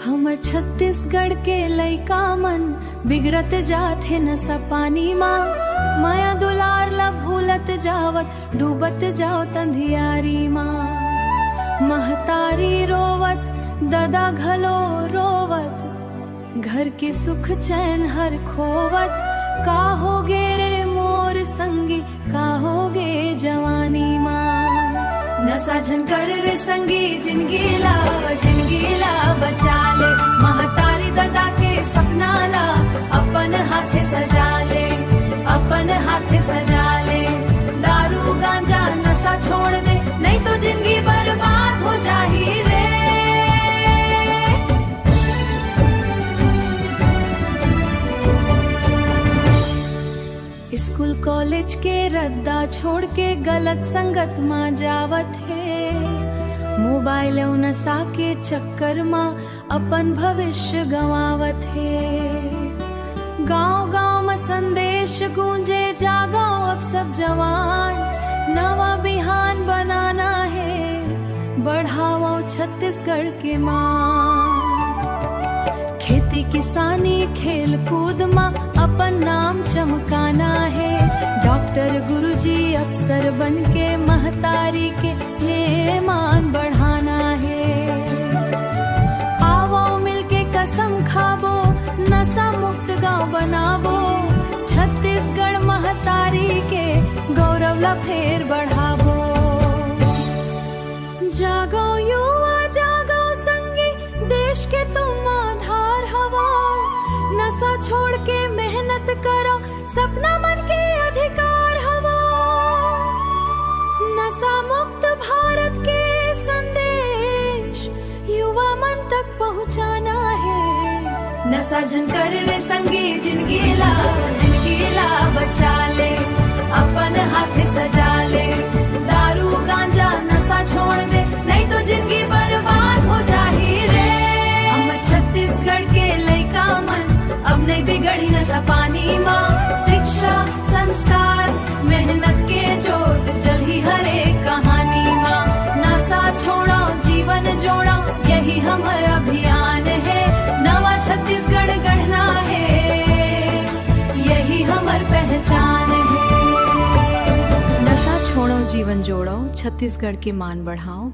हमर छत्तीसगढ़ के लइका मन बिगड़त जात है नशा पानी माँ। माया दुलार ला भूलत जावत डूबत जाओ तंधियारी माँ। महतारी रोवत ददा घलो रोवत घर के सुख चैन हर खोवत। का होगे रे मोर संगी का होगे जवानी माँ। नशा झनकर रे संगी जिंदगी ला बचा ले। महतारी ददा के सपना ला अपन हाथे सजा ले, अपन हाथे सजा ले। दारू गांजा नशा छोड़ दे नहीं तो जिंदगी बर्बाद हो जाही रे। स्कूल कॉलेज के रद्दा छोड़ के गलत संगत माँ जावत है। मोबाइल और नशा के चक्कर माँ अपन भविष्य गंवावत है। गांव गांव में संदेश गूंजे जागाओ अब सब जवान। नवा बिहान बनाना है बढ़ाओ छत्तीसगढ़ के माँ। खेती किसानी खेल कूद माँ अपन नाम चमकाना है। डॉक्टर गुरुजी अफसर बन के महतारी के नेमान बढ़ाना है। आवो मिलके कसम खाबो नशा मुक्त गांव बनाबो। छत्तीसगढ़ महतारी के गौरव ला फेर बढ़ाबो। जागो युवा जागो संगी देश के तुम आधार हवा। नशा छोड़ के मेहनत करो सपना मन के अधिकार हवा। नशा मुक्त भारत के संदेश युवा मन तक पहुंचाना है। नशा झनकर रे संगी जिंदगी ला बचा ले, अपन हाथे सजा ले। दारू गांजा नशा छोड़ दे नहीं तो जिंदगी बर्बाद हो जाही रे। हम छत्तीसगढ़ के लइका मन अब नहीं बिगड़ी नशा पानी माँ। शिक्षा संस्कार मेहनत के जोत जल ही हर एक कहानी माँ। नशा छोड़ो जीवन जोड़ो यही हमर अभियान है। नवा छत्तीसगढ़ गढ़ना है यही हमर पहचान है। नशा छोड़ो जीवन जोड़ो छत्तीसगढ़ के मान बढ़ाओ।